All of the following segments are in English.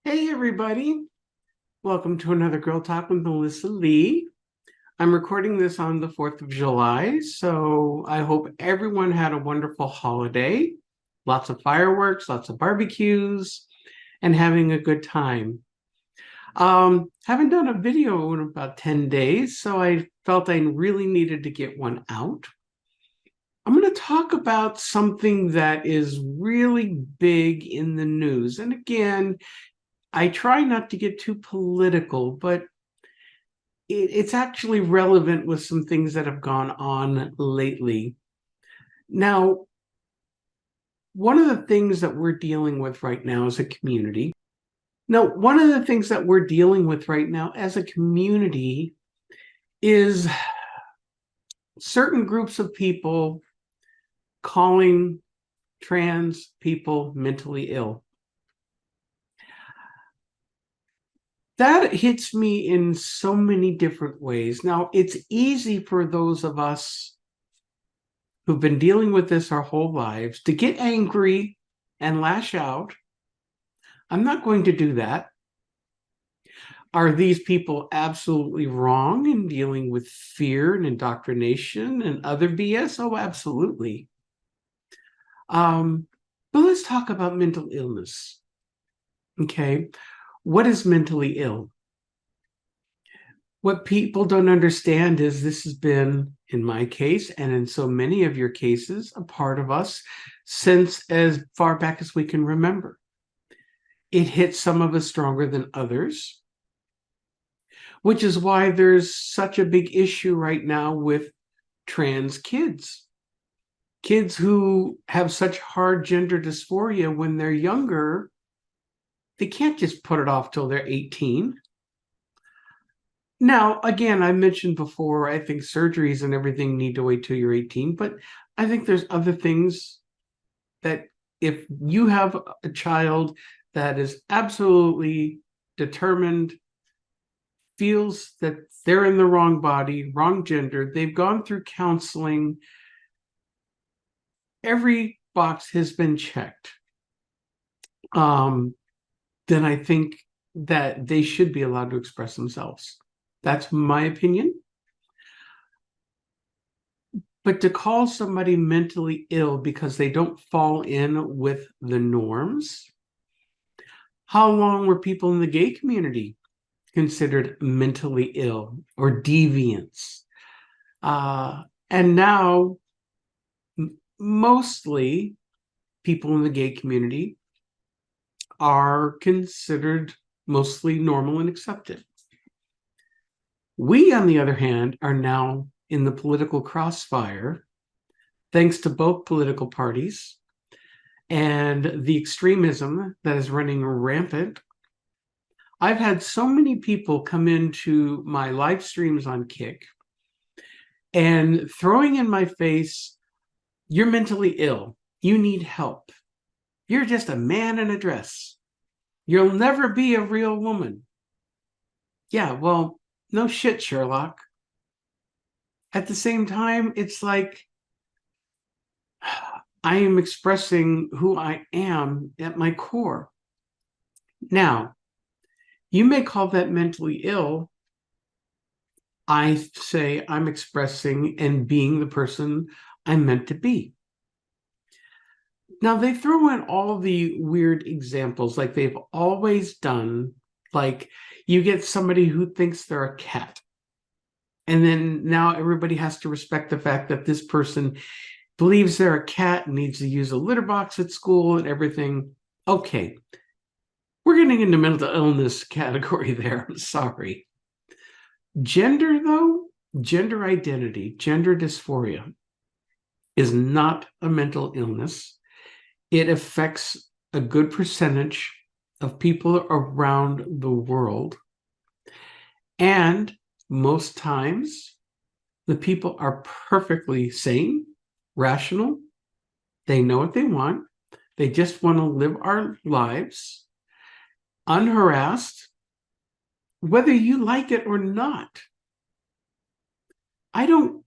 Hey everybody, welcome to another Girl Talk with Melissa Lee. I'm recording this on the 4th of July, so I hope everyone had a wonderful holiday. Lots of fireworks, lots of barbecues, and having a good time. Haven't done a video in about 10 days, so I felt I really needed to get one out. I'm going to talk about something that is really big in the news. And again, I try not to get too political, but it's actually relevant with some things that have gone on lately. Now, one of the things that we're dealing with right now as a community, one of the things that we're dealing with right now as a community is certain groups of people calling trans people mentally ill. That hits me in so many different ways. Now, it's easy for those of us who've been dealing with this our whole lives to get angry and lash out. I'm not going to do that. Are these people absolutely wrong in dealing with fear and indoctrination and other BS? Oh, absolutely. But let's talk about mental illness. Okay. What is mentally ill? What people don't understand is this has been, in my case, and in so many of your cases, a part of us since as far back as we can remember. It hits some of us stronger than others, which is why there's such a big issue right now with trans kids. Kids who have such hard gender dysphoria when they're younger, they can't just put it off till they're 18. Now, again, I mentioned before, I think surgeries and everything need to wait till you're 18, but I think there's other things that if you have a child that is absolutely determined, feels that they're in the wrong body, wrong gender, they've gone through counseling, every box has been checked, then I think that they should be allowed to express themselves. That's my opinion. But to call somebody mentally ill because they don't fall in with the norms, how long were people in the gay community considered mentally ill or deviants? And now, mostly people in the gay community are considered mostly normal and accepted. We, on the other hand, are now in the political crossfire, thanks to both political parties and the extremism that is running rampant. I've had so many people come into my live streams on Kick and throwing in my face, you're mentally ill, you need help, you're just a man in a dress, you'll never be a real woman. Yeah, well, no shit, Sherlock. At the same time, it's like I am expressing who I am at my core. Now, you may call that mentally ill. I say I'm expressing and being the person I'm meant to be. Now, they throw in all the weird examples like they've always done. Like you get somebody who thinks they're a cat. And then now everybody has to respect the fact that this person believes they're a cat and needs to use a litter box at school and everything. Okay, we're getting into mental illness category there. I'm sorry. Gender, though, gender identity, gender dysphoria is not a mental illness. It affects a good percentage of people around the world. And most times, the people are perfectly sane, rational. They know what they want. They just want to live our lives unharassed, whether you like it or not. I don't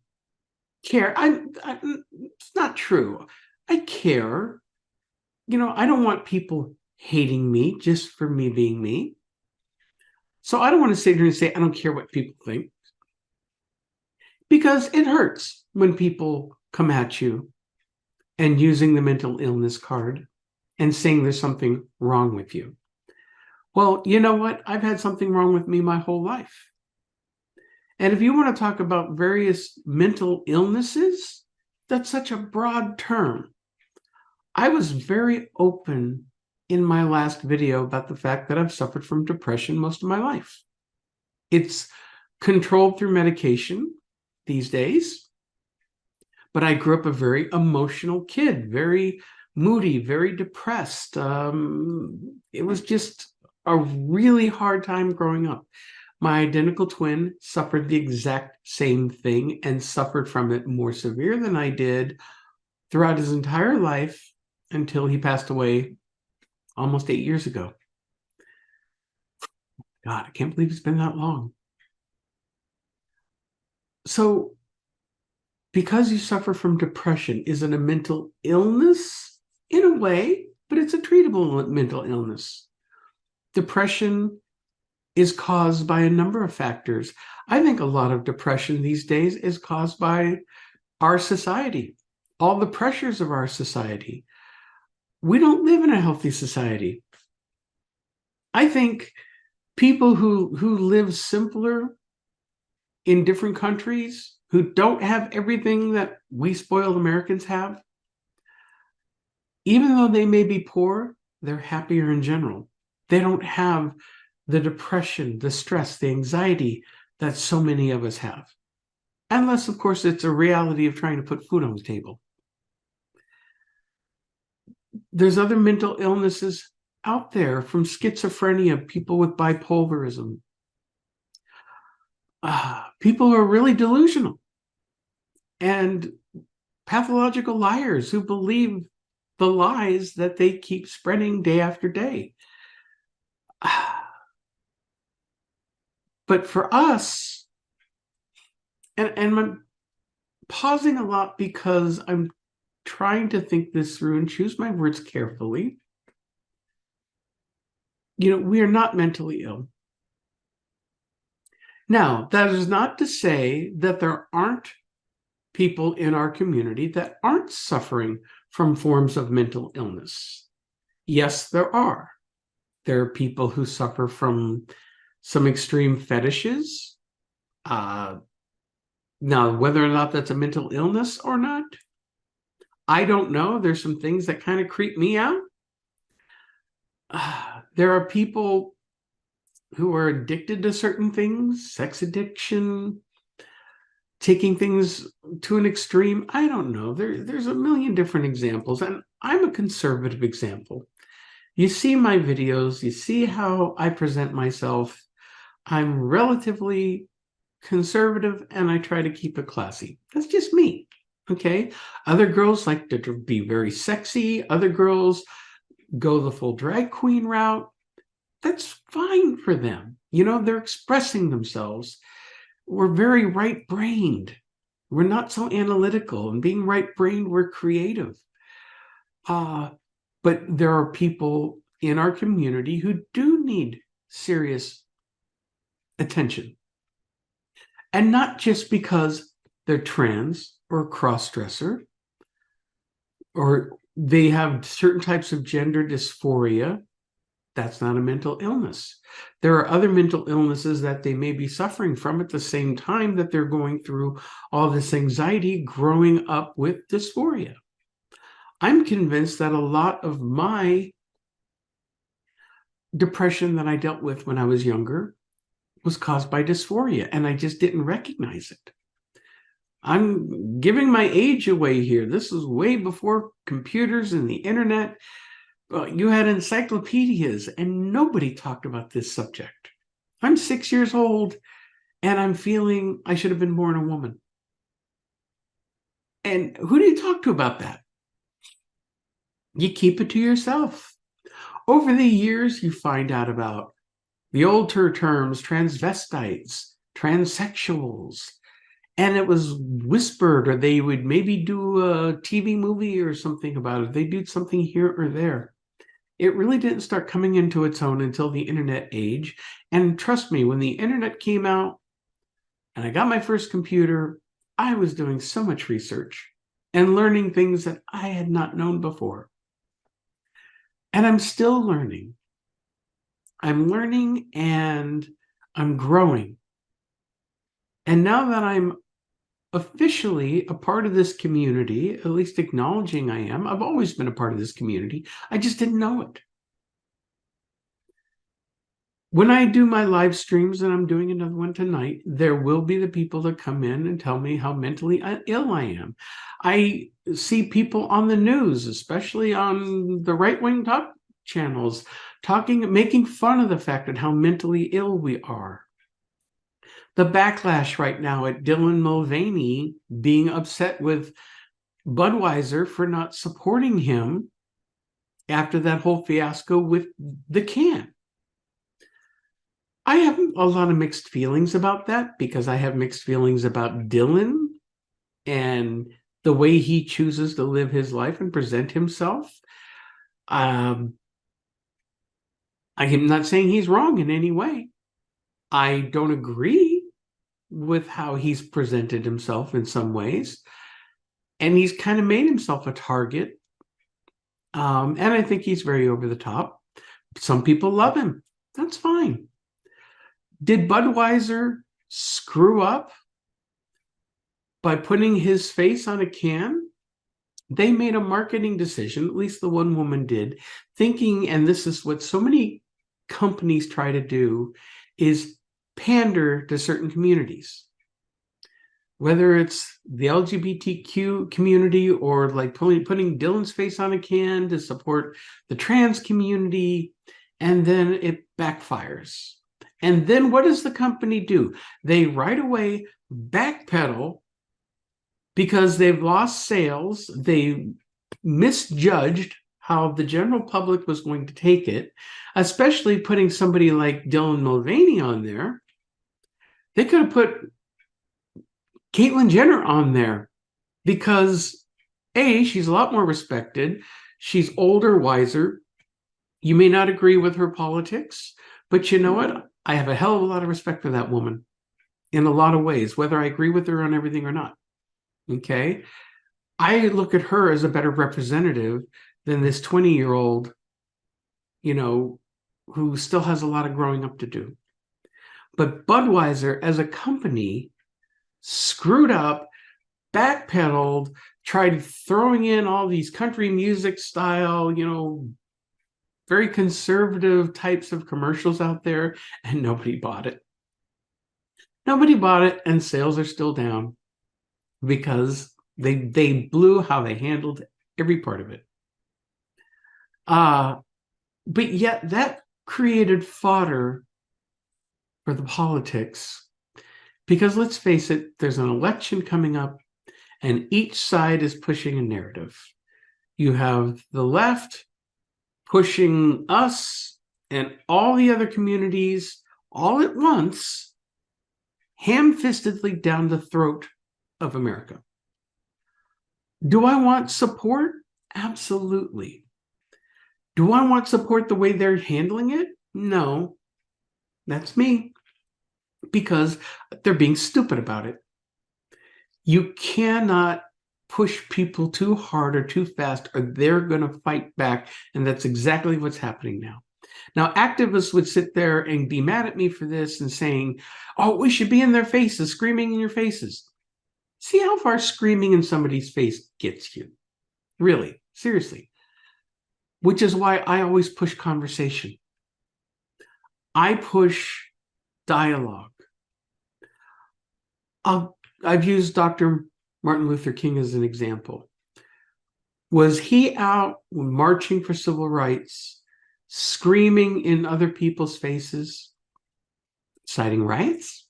care. It's not true. I care. I don't want people hating me just for me being me. So I don't want to sit here and say, I don't care what people think, because it hurts when people come at you and using the mental illness card and saying there's something wrong with you. Well, you know what? I've had something wrong with me my whole life. And if you want to talk about various mental illnesses, that's such a broad term. I was very open in my last video about the fact that I've suffered from depression most of my life. It's controlled through medication these days, but I grew up a very emotional kid, very moody, very depressed. It was just a really hard time growing up. My identical twin suffered the exact same thing and suffered from it more severe than I did throughout his entire life until he passed away almost 8 years ago. God, I can't believe it's been that long. So, because you suffer from depression, is it a mental illness? In a way, but it's a treatable mental illness. Depression is caused by a number of factors. I think a lot of depression these days is caused by our society, all the pressures of our society. We don't live in a healthy society. I think people who live simpler in different countries, who don't have everything that we spoiled Americans have, even though they may be poor, they're happier in general. They don't have the depression, the stress, the anxiety that so many of us have. Unless, of course, it's a reality of trying to put food on the table. There's other mental illnesses out there, from schizophrenia, people with bipolarism, people who are really delusional, and pathological liars who believe the lies that they keep spreading day after day. But for us, and I'm pausing a lot because I'm trying to think this through and choose my words carefully. We are not mentally ill. Now, that is not to say that there aren't people in our community that aren't suffering from forms of mental illness. Yes, there are. There are people who suffer from some extreme fetishes. Now, whether or not that's a mental illness or not, I don't know. There's some things that kind of creep me out. There are people who are addicted to certain things, sex addiction, taking things to an extreme. I don't know. There's a million different examples, and I'm a conservative example. You see my videos, you see how I present myself. I'm relatively conservative, and I try to keep it classy. That's just me, okay? Other girls like to be very sexy. Other girls go the full drag queen route. That's fine for them. They're expressing themselves. We're very right-brained. We're not so analytical. And being right-brained, we're creative. But there are people in our community who do need serious attention. And not just because they're trans or cross-dresser, or they have certain types of gender dysphoria. That's not a mental illness. There are other mental illnesses that they may be suffering from at the same time that they're going through all this anxiety growing up with dysphoria. I'm convinced that a lot of my depression that I dealt with when I was younger was caused by dysphoria, and I just didn't recognize it. I'm giving my age away here. This is way before computers and the internet. You had encyclopedias, and nobody talked about this subject. I'm 6 years old, and I'm feeling I should have been born a woman. And who do you talk to about that? You keep it to yourself. Over the years, you find out about the older terms, transvestites, transsexuals, and it was whispered, or they would maybe do a TV movie or something about it. They do something here or there. It really didn't start coming into its own until the internet age. And trust me, when the internet came out and I got my first computer, I was doing so much research and learning things that I had not known before. And I'm still learning. I'm learning and I'm growing. And now that I'm officially a part of this community, at least acknowledging I am, I've always been a part of this community. I just didn't know it. When I do my live streams, and I'm doing another one tonight, there will be the people that come in and tell me how mentally ill I am. I see people on the news, especially on the right-wing talk channels, making fun of the fact that how mentally ill we are. The backlash right now at Dylan Mulvaney being upset with Budweiser for not supporting him after that whole fiasco with the can. I have a lot of mixed feelings about that because I have mixed feelings about Dylan and the way he chooses to live his life and present himself. I am not saying he's wrong in any way. I don't agree with how he's presented himself in some ways. And he's kind of made himself a target. And I think he's very over the top. Some people love him. That's fine. Did Budweiser screw up by putting his face on a can? They made a marketing decision, at least the one woman did, thinking, and this is what so many companies try to do, is pander to certain communities. Whether it's the LGBTQ community or like putting Dylan's face on a can to support the trans community, and then it backfires. And then what does the company do? They right away backpedal because they've lost sales. They misjudged how the general public was going to take it, especially putting somebody like Dylan Mulvaney on there. They could have put Caitlyn Jenner on there because A, she's a lot more respected. She's older, wiser. You may not agree with her politics, but you know what? I have a hell of a lot of respect for that woman in a lot of ways, whether I agree with her on everything or not. Okay? I look at her as a better representative than this 20-year-old, who still has a lot of growing up to do. But Budweiser as a company screwed up, backpedaled, tried throwing in all these country music style, very conservative types of commercials out there, and nobody bought it. Nobody bought it, and sales are still down because they blew how they handled every part of it. But yet that created fodder for the politics because let's face it, there's an election coming up and each side is pushing a narrative. You have the left pushing us and all the other communities all at once, ham-fistedly down the throat of America. Do I want support? Absolutely. Do I want support the way they're handling it? No. That's me. Because they're being stupid about it. You cannot push people too hard or too fast or they're going to fight back. And that's exactly what's happening now. Now, activists would sit there and be mad at me for this and saying, oh, we should be in their faces, screaming in your faces. See how far screaming in somebody's face gets you. Really, seriously. Which is why I always push conversation. I push dialogue. I've used Dr. Martin Luther King as an example. Was he out marching for civil rights, screaming in other people's faces, inciting riots,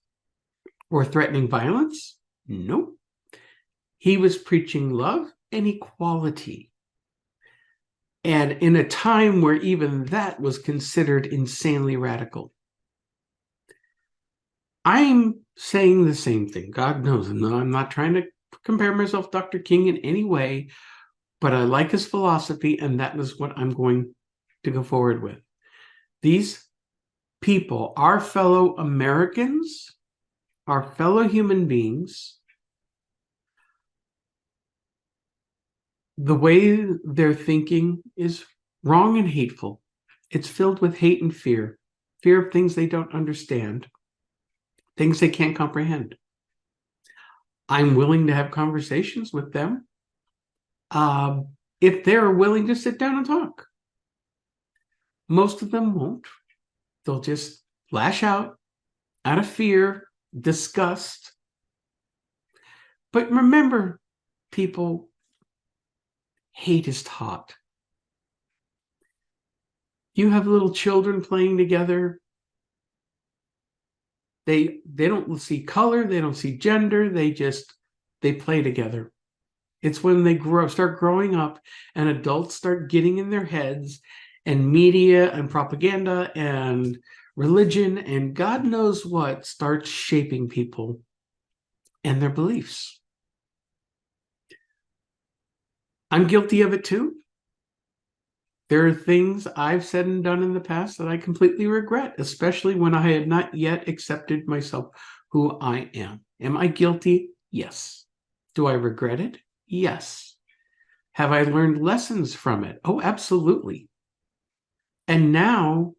or threatening violence? Nope. He was preaching love and equality. And in a time where even that was considered insanely radical. I'm saying the same thing. God knows. I'm not trying to compare myself to Dr. King in any way, but I like his philosophy, and that is what I'm going to go forward with. These people, our fellow Americans, our fellow human beings, the way they're thinking is wrong and hateful. It's filled with hate and fear, fear of things they don't understand, things they can't comprehend. I'm willing to have conversations with them if they're willing to sit down and talk. Most of them won't. They'll just lash out of fear, disgust. But remember, people, hate is taught. You have little children playing together. They don't see color, they don't see gender, they play together. It's when they start growing up and adults start getting in their heads, and media and propaganda and religion and God knows what starts shaping people and their beliefs. I'm guilty of it too. There are things I've said and done in the past that I completely regret, especially when I had not yet accepted myself who I am. Am I guilty? Yes. Do I regret it? Yes. Have I learned lessons from it? Oh, absolutely. And now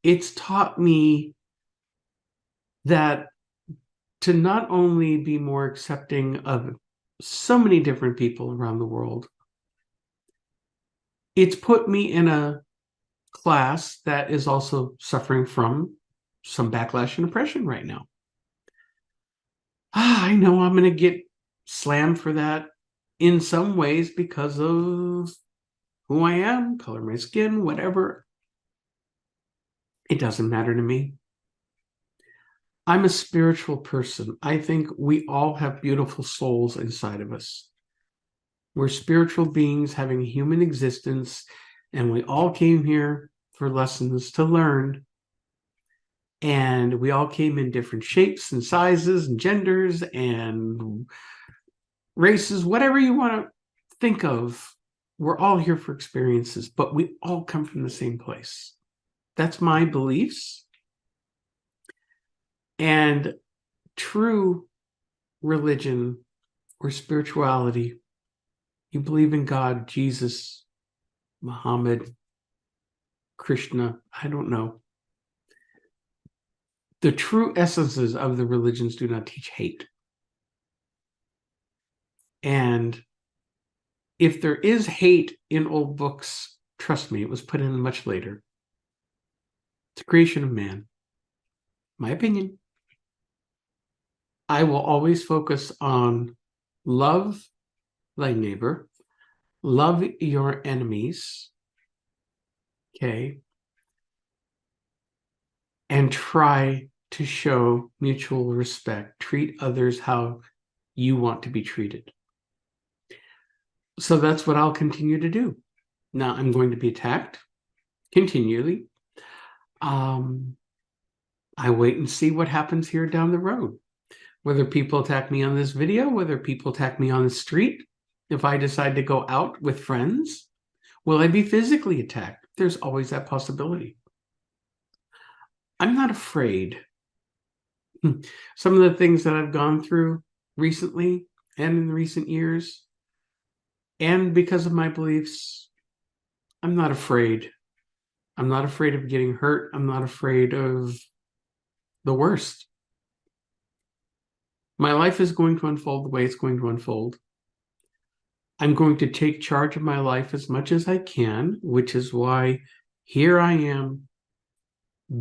it's taught me that to not only be more accepting of so many different people around the world, it's put me in a class that is also suffering from some backlash and oppression right now. I know I'm going to get slammed for that in some ways because of who I am, color of my skin, whatever. It doesn't matter to me. I'm a spiritual person. I think we all have beautiful souls inside of us. We're spiritual beings having a human existence, and we all came here for lessons to learn. And we all came in different shapes and sizes and genders and races, whatever you want to think of. We're all here for experiences, but we all come from the same place. That's my beliefs. And true religion or spirituality, you believe in God, Jesus, Muhammad, Krishna, I don't know. The true essences of the religions do not teach hate. And if there is hate in old books, trust me, it was put in much later. It's a creation of man. My opinion. I will always focus on love thy neighbor, love your enemies, okay, and try to show mutual respect. Treat others how you want to be treated. So that's what I'll continue to do. Now I'm going to be attacked continually. I wait and see what happens here down the road. Whether people attack me on this video, whether people attack me on the street, if I decide to go out with friends, will I be physically attacked? There's always that possibility. I'm not afraid. Some of the things that I've gone through recently and in recent years, and because of my beliefs, I'm not afraid. I'm not afraid of getting hurt. I'm not afraid of the worst. My life is going to unfold the way it's going to unfold. I'm going to take charge of my life as much as I can, which is why here I am,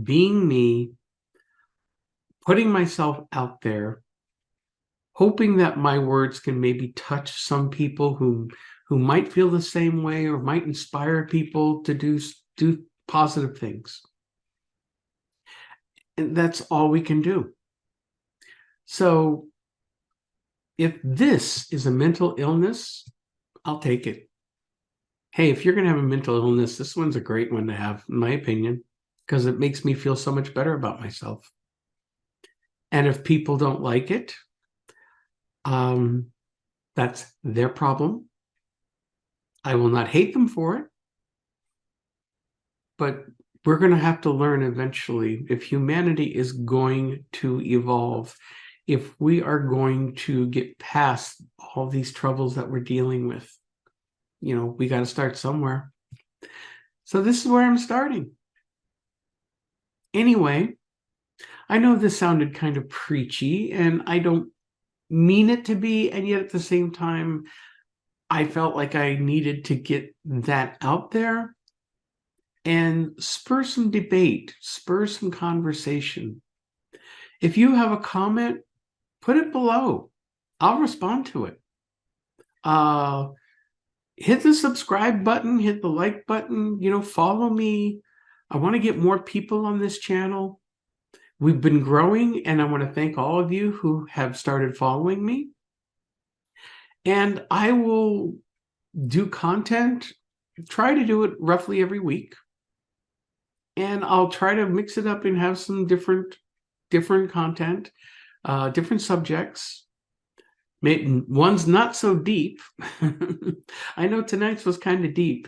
being me, putting myself out there, hoping that my words can maybe touch some people who might feel the same way or might inspire people to do positive things. And that's all we can do. So if this is a mental illness, I'll take it. Hey, if you're going to have a mental illness, this one's a great one to have, in my opinion, because it makes me feel so much better about myself. And if people don't like it, that's their problem. I will not hate them for it. but we're going to have to learn eventually if humanity is going to evolve, if we are going to get past all these troubles that we're dealing with. We got to start somewhere. So this is where I'm starting. Anyway, I know this sounded kind of preachy, and I don't mean it to be, and yet at the same time, I felt like I needed to get that out there and spur some debate, spur some conversation. If you have a comment, put it below. I'll respond to it. Hit the subscribe button, hit the like button, follow me. I want to get more people on this channel. We've been growing, and I want to thank all of you who have started following me. And I will do content, try to do it roughly every week. And I'll try to mix it up and have some different content, different subjects. Maybe one's not so deep. I know tonight's was kind of deep.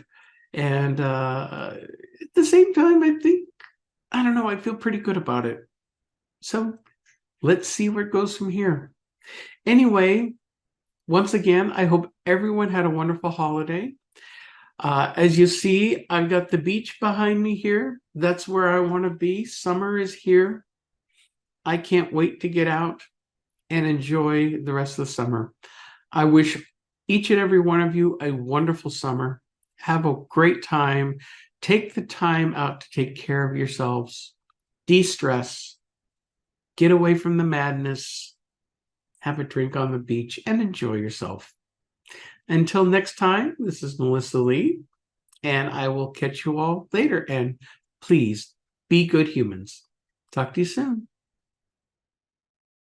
And at the same time, I don't know, I feel pretty good about it. So let's see where it goes from here. Anyway, once again, I hope everyone had a wonderful holiday. As you see, I've got the beach behind me here. That's where I want to be. Summer is here. I can't wait to get out and enjoy the rest of the summer. I wish each and every one of you a wonderful summer. Have a great time. Take the time out to take care of yourselves. De-stress. Get away from the madness. Have a drink on the beach and enjoy yourself. Until next time, this is Milyssa Lee, and I will catch you all later. And please be good humans. Talk to you soon.